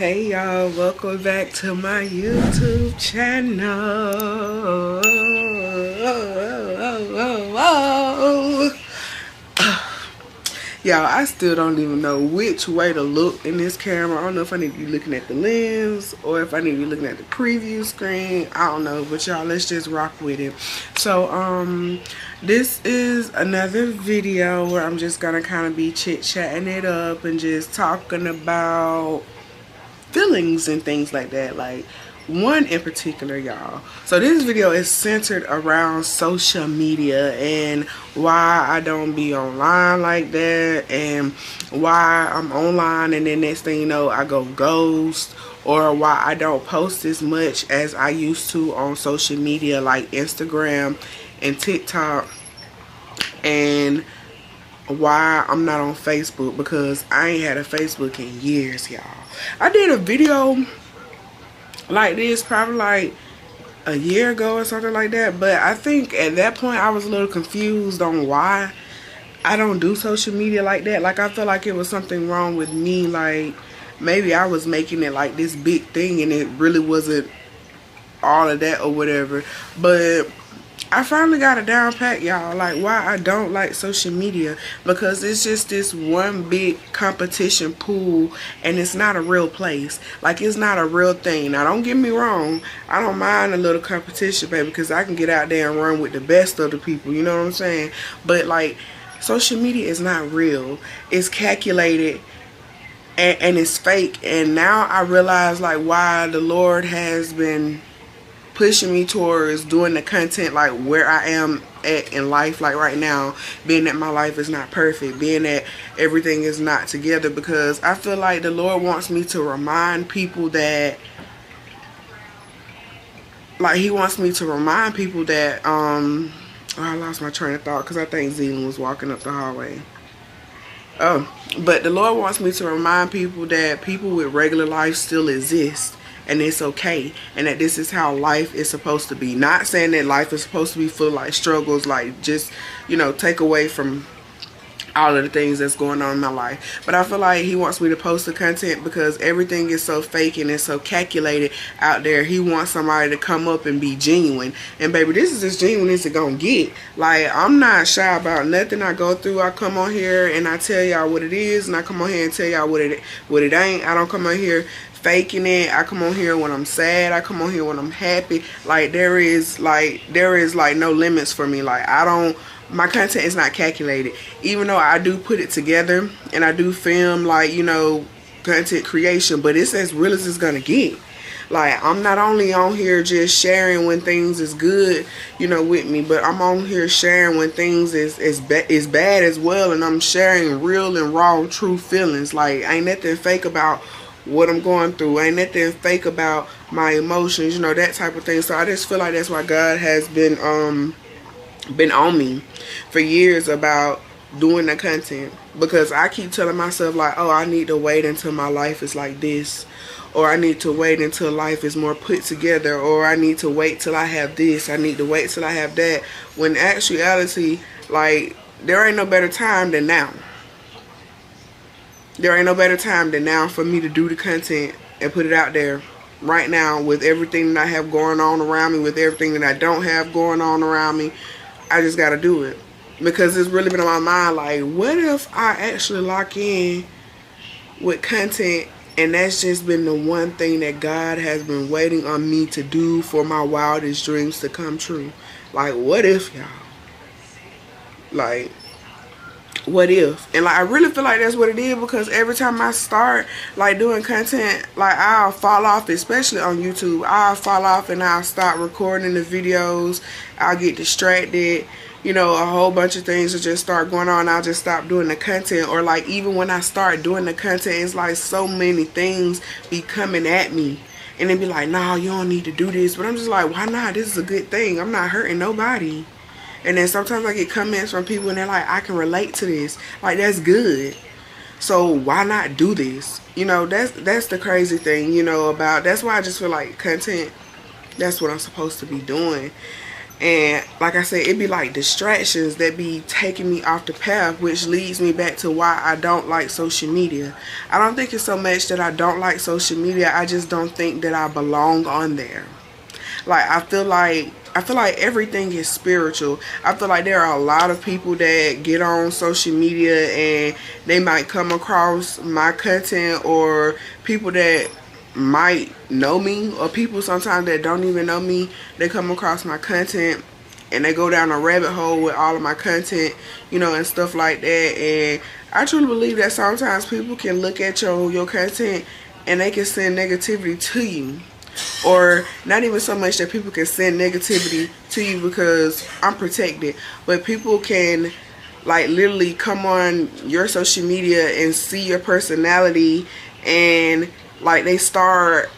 Hey y'all, welcome back to my YouTube channel. Y'all, I still don't even know which way to look in this camera. I don't know if I need to be looking at the lens or if I need to be looking at the preview screen. I don't know, but y'all, let's just rock with it. So, this is another video where I'm just gonna kind of be chit-chatting it up and just talking about feelings and things like that, like one in particular, y'all. So this video is centered around social media and why I don't be online like that, and why I'm online and then next thing you know I go ghost, or why I don't post as much as I used to on social media like Instagram and TikTok, and why I'm not on Facebook, because I ain't had a Facebook in years, y'all. I did a video like this probably like a year ago or something like that, but I think at that point I was a little confused on why I don't do social media like that. Like I felt like it was something wrong with me, like maybe I was making it like this big thing and it really wasn't all of that or whatever. But I finally got a down pat, y'all, like why I don't like social media, because it's just this one big competition pool and it's not a real place. Like, it's not a real thing. Now, don't get me wrong, I don't mind a little competition, baby, because I can get out there and run with the best of the people, you know what I'm saying? But like, social media is not real. It's calculated and it's fake. And now I realize like why the Lord has been pushing me towards doing the content like where I am at in life, like right now, being that my life is not perfect, being that everything is not together, because I feel like the Lord wants me to remind people that, like he wants me to remind people that oh, I lost my train of thought because I think Zealand was walking up the hallway. Oh, but the Lord wants me to remind people that people with regular life still exist, and it's okay, and that this is how life is supposed to be. Not saying that life is supposed to be full of like struggles, like just, you know, take away from all of the things that's going on in my life. But I feel like he wants me to post the content because everything is so fake and it's so calculated out there. He wants somebody to come up and be genuine. And baby, this is as genuine as it's gonna get. Like, I'm not shy about nothing I go through. I come on here and I tell y'all what it is, and I come on here and tell y'all what it ain't. I don't come on here faking it. I come on here when I'm sad. I come on here when I'm happy. Like, there is no limits for me. Like, my content is not calculated, even though I do put it together and I do film, like, you know, content creation, but it's as real as it's gonna get. Like, I'm not only on here just sharing when things is good, you know, with me, but I'm on here sharing when things is bad as well, and I'm sharing real and raw, true feelings. Like, ain't nothing fake about what I'm going through, ain't nothing fake about my emotions, you know, that type of thing. So I just feel like that's why God has been on me for years about doing the content, because I keep telling myself like, oh, I need to wait until my life is like this, or I need to wait until life is more put together, or I need to wait till I have this, I need to wait till I have that, when in actuality, like, there ain't no better time than now. There ain't no better time than now for me to do the content and put it out there right now, with everything that I have going on around me, with everything that I don't have going on around me. I just gotta do it, because it's really been on my mind, like, what if I actually lock in with content, and that's just been the one thing that God has been waiting on me to do for my wildest dreams to come true. Like, what if, y'all? Like, what if? And like, I really feel like that's what it is, because every time I start like doing content, like, I'll fall off, especially on YouTube. I'll fall off and I'll stop recording the videos. I'll get distracted, you know, a whole bunch of things will just start going on. I'll just stop doing the content. Or like, even when I start doing the content, it's like so many things be coming at me, and they be like, nah, you don't need to do this. But I'm just like, why not? This is a good thing. I'm not hurting nobody. And then sometimes I get comments from people and they're like, I can relate to this. Like, that's good. So why not do this? You know, that's the crazy thing, you know, about, that's why I just feel like content, that's what I'm supposed to be doing. And like I said, it be like distractions that be taking me off the path, which leads me back to why I don't like social media. I don't think it's so much that I don't like social media, I just don't think that I belong on there. Like I feel like everything is spiritual. I feel like there are a lot of people that get on social media and they might come across my content, or people that might know me, or people sometimes that don't even know me, they come across my content and they go down a rabbit hole with all of my content, and stuff like that. And I truly believe that sometimes people can look at your content and they can send negativity to you. Or not even so much that people can send negativity to you because I'm protected, but people can like literally come on your social media and see your personality, and like they start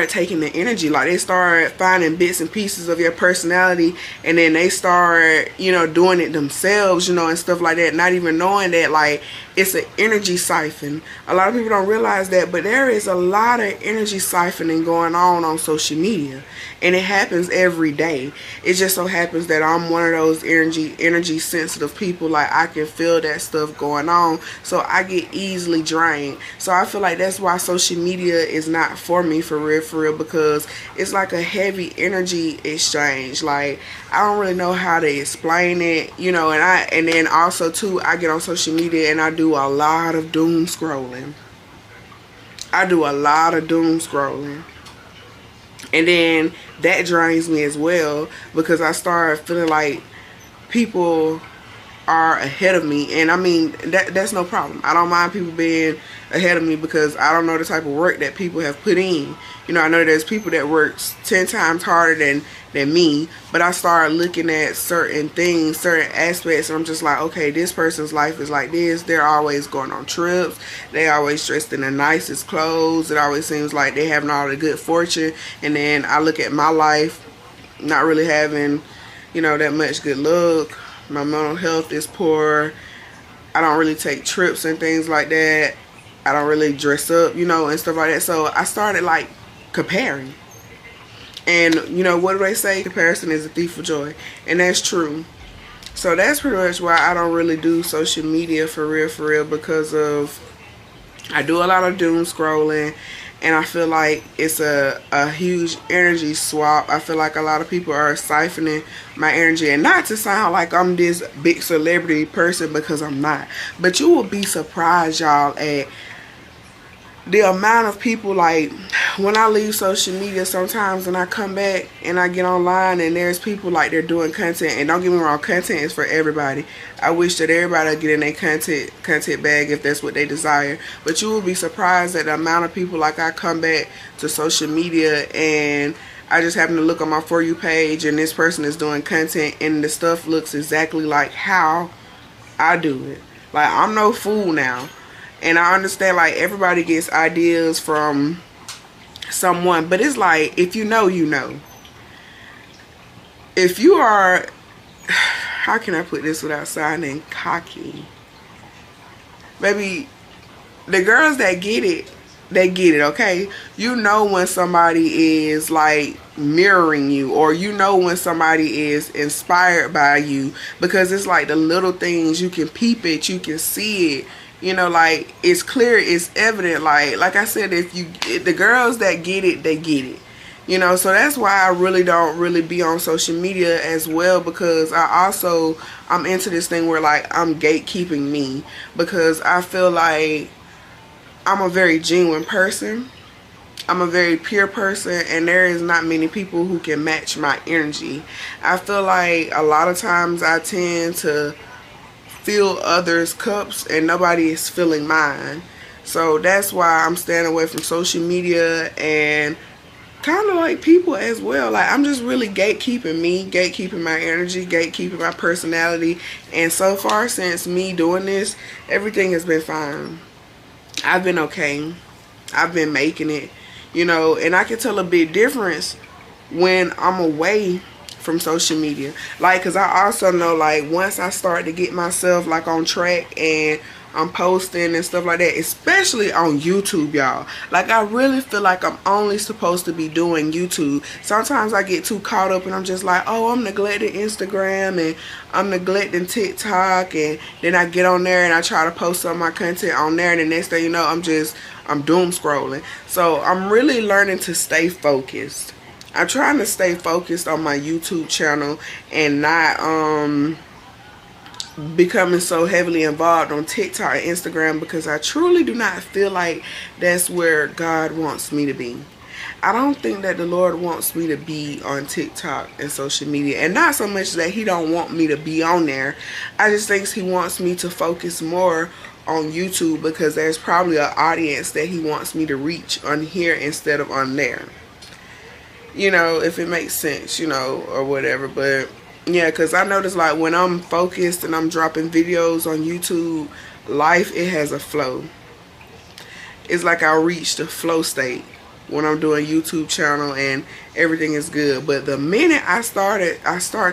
taking the energy, like they start finding bits and pieces of your personality, and then they start doing it themselves, and stuff like that, not even knowing that like it's an energy siphon. A lot of people don't realize that, but there is a lot of energy siphoning going on social media, and it happens every day. It just so happens that I'm one of those energy sensitive people. Like I can feel that stuff going on, so I get easily drained. So I feel like that's why social media is not for me, for real, because it's like a heavy energy exchange. Like I don't really know how to explain it, and then also too, I get on social media and I do a lot of doom scrolling. And then that drains me as well, because I start feeling like people are ahead of me. And I mean, that's no problem. I don't mind people being ahead of me, because I don't know the type of work that people have put in. I know there's people that works 10 times harder than me, but I start looking at certain things, certain aspects, and I'm just like, okay, this person's life is like this. They're always going on trips. They always dressed in the nicest clothes. It always seems like they having all the good fortune. And then I look at my life, not really having, that much good luck. My mental health is poor. I don't really take trips and things like that. I don't really dress up, and stuff like that. So I started like comparing. And what do they say? Comparison is a thief of joy. And that's true. So that's pretty much why I don't really do social media for real, because of I do a lot of doom scrolling, and I feel like it's a huge energy swap. I feel like a lot of people are siphoning my energy. And not to sound like I'm this big celebrity person, because I'm not. But you will be surprised, y'all, at the amount of people, like when I leave social media sometimes and I come back and I get online and there's people like they're doing content. And don't get me wrong, content is for everybody. I wish that everybody would get in their content bag if that's what they desire. But you will be surprised at the amount of people, like I come back to social media and I just happen to look on my For You page and this person is doing content and the stuff looks exactly like how I do it. Like I'm no fool now. And I understand like everybody gets ideas from someone, but it's like if you know, you know. If you are, how can I put this without sounding cocky? Baby, the girls that get it, they get it, okay? You know when somebody is like mirroring you, or you know when somebody is inspired by you, because it's like the little things, you can peep it, you can see it. Like it's clear, it's evident. Like I said, if the girls that get it, they get it. So that's why I really don't really be on social media as well, because I'm into this thing where like I'm gatekeeping me, because I feel like I'm a very genuine person. I'm a very pure person, and there is not many people who can match my energy. I feel like a lot of times I tend to fill others' cups and nobody is filling mine. So that's why I'm staying away from social media and kind of like people as well. Like I'm just really gatekeeping me, gatekeeping my energy, gatekeeping my personality. And so far since me doing this, everything has been fine. I've been okay. I've been making it, and I can tell a big difference when I'm away from social media. Like, because I also know, like, once I start to get myself like on track, and I'm posting and stuff like that, especially on YouTube, y'all. Like, I really feel like I'm only supposed to be doing YouTube. Sometimes I get too caught up and I'm just like, oh, I'm neglecting Instagram and I'm neglecting TikTok, and then I get on there and I try to post some of my content on there, and the next thing you know, I'm doom scrolling. So I'm really learning to stay focused. I'm trying to stay focused on my YouTube channel and not becoming so heavily involved on TikTok and Instagram, because I truly do not feel like that's where God wants me to be. I don't think that the Lord wants me to be on TikTok and social media, and not so much that he don't want me to be on there. I just think he wants me to focus more on YouTube, because there's probably an audience that he wants me to reach on here instead of on there. You know, if it makes sense, you know, or whatever. But yeah, because I notice, like, when I'm focused and I'm dropping videos on YouTube, life, it has a flow. It's like I reach the flow state when I'm doing YouTube channel and everything is good. But the minute I start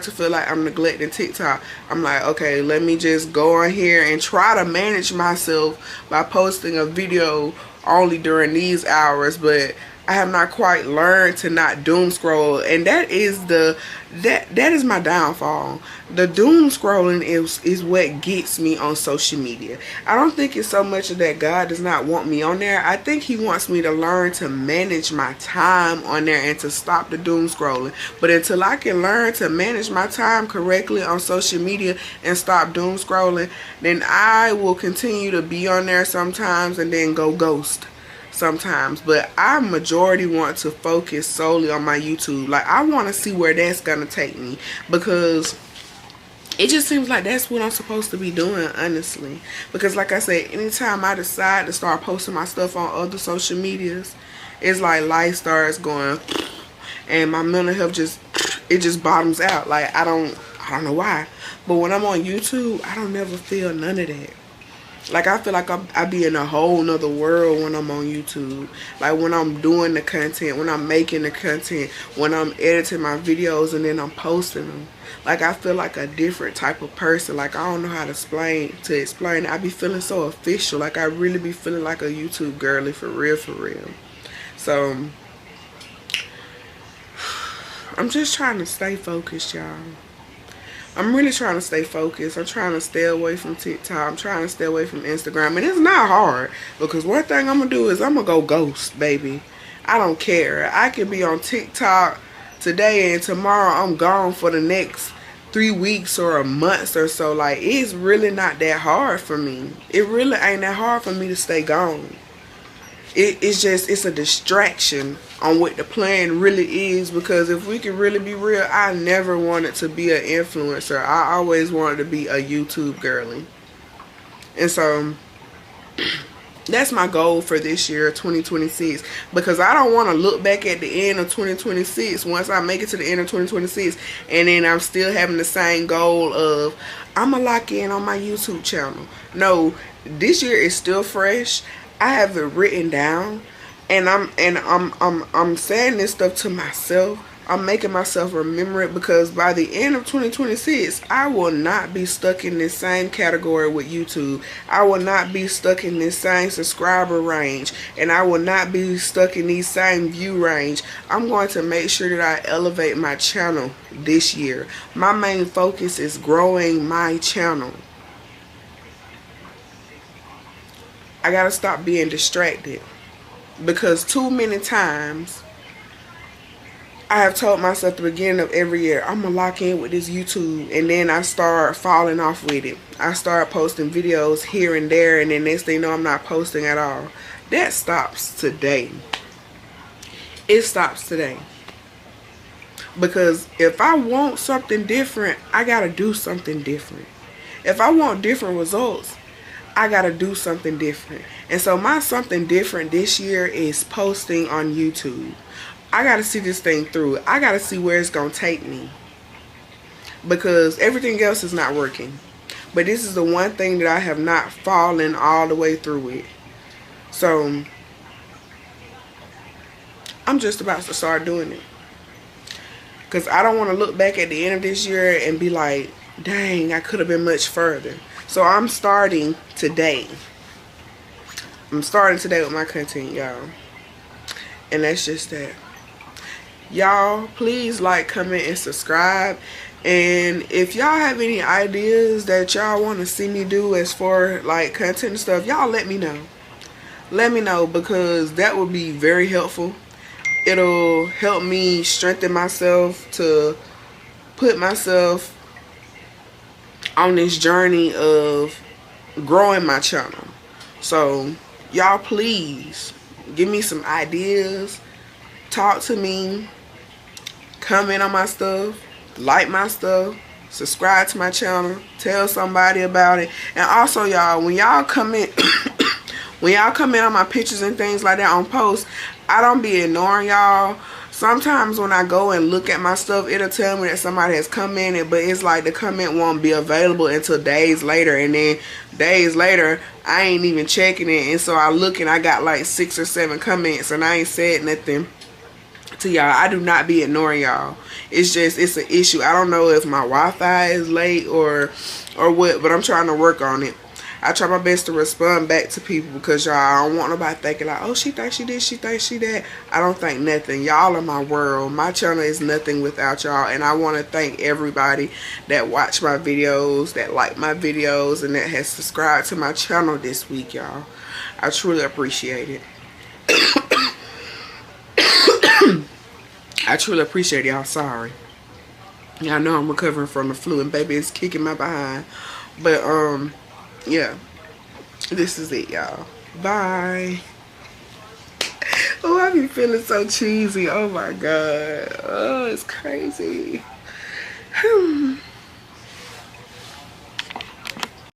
to feel like I'm neglecting TikTok, I'm like, okay, let me just go on here and try to manage myself by posting a video only during these hours. But I have not quite learned to not doom scroll, and that is that is my downfall. The doom scrolling is what gets me on social media. I don't think it's so much that God does not want me on there. I think he wants me to learn to manage my time on there and to stop the doom scrolling. But until I can learn to manage my time correctly on social media and stop doom scrolling, then I will continue to be on there sometimes and then go ghost sometimes. But I majority want to focus solely on my YouTube. Like, I want to see where that's gonna take me, because it just seems like that's what I'm supposed to be doing, honestly. Because like I said, anytime I decide to start posting my stuff on other social medias, it's like life starts going and my mental health just bottoms out. Like, I don't know why, but when I'm on YouTube, I don't never feel none of that. Like, I feel like I be in a whole nother world when I'm on YouTube. Like, when I'm doing the content, when I'm making the content, when I'm editing my videos and then I'm posting them. Like, I feel like a different type of person. Like, I don't know how to explain it. I be feeling so official. Like, I really be feeling like a YouTube girly for real, for real. So, I'm just trying to stay focused, y'all. I'm really trying to stay focused. I'm trying to stay away from TikTok. I'm trying to stay away from Instagram. And it's not hard, because one thing I'm going to do is I'm going to go ghost, baby. I don't care. I can be on TikTok today and tomorrow I'm gone for the next 3 weeks or a month or so. Like, it's really not that hard for me. It really ain't that hard for me to stay gone. It's a distraction on what the plan really is, because if we can really be real, I never wanted to be an influencer. I always wanted to be a YouTube girly. And so that's my goal for this year, 2026, because I don't want to look back at the end of 2026, once I make it to the end of 2026, and then I'm still having the same goal of, I'm going to lock in on my YouTube channel. No, this year is still fresh. I have it written down, and I'm saying this stuff to myself. I'm making myself remember it, because by the end of 2026, I will not be stuck in this same category with YouTube. I will not be stuck in this same subscriber range, and I will not be stuck in these same view range. I'm going to make sure that I elevate my channel this year. My main focus is growing my channel. I gotta stop being distracted, because too many times I have told myself at the beginning of every year, I'm gonna lock in with this YouTube, and then I start falling off with it. I start posting videos here and there, and then next thing you know, I'm not posting at all. That stops today. It stops today. Because if I want something different, I gotta do something different. If I want different results, I gotta do something different. And so my something different this year is posting on YouTube. I gotta see this thing through. I gotta see where it's gonna take me, because everything else is not working. But this is the one thing that I have not fallen all the way through with. So I'm just about to start doing it, because I don't want to look back at the end of this year and be like, dang, I could have been much further. So I'm starting today. I'm starting today with my content, y'all. And that's just that. Y'all, please like, comment, and subscribe. And if y'all have any ideas that y'all want to see me do as for like content and stuff, y'all let me know. Let me know, because that would be very helpful. It'll help me strengthen myself to put myself on this journey of growing my channel. So y'all, please give me some ideas, talk to me, comment on my stuff, like my stuff, subscribe to my channel, tell somebody about it. And also, y'all, when y'all comment when y'all comment on my pictures and things like that on posts, I don't be ignoring y'all. Sometimes when I go and look at my stuff, it'll tell me that somebody has commented, but it's like the comment won't be available until days later. And then days later, I ain't even checking it. And so I look and I got like 6 or 7 comments and I ain't said nothing to y'all. I do not be ignoring y'all. It's just, it's an issue. I don't know if my Wi-Fi is late or what, but I'm trying to work on it. I try my best to respond back to people, because y'all, I don't want nobody thinking like, oh, she thinks she did, she thinks she that. I don't think nothing. Y'all are my world. My channel is nothing without y'all. And I want to thank everybody that watch my videos, that like my videos, and that has subscribed to my channel this week, y'all. I truly appreciate it. I truly appreciate y'all. Sorry. Y'all know I'm recovering from the flu, and baby is kicking my behind. But, yeah, this is it, y'all. Bye. Oh, I be feeling so cheesy. Oh my god. Oh, it's crazy.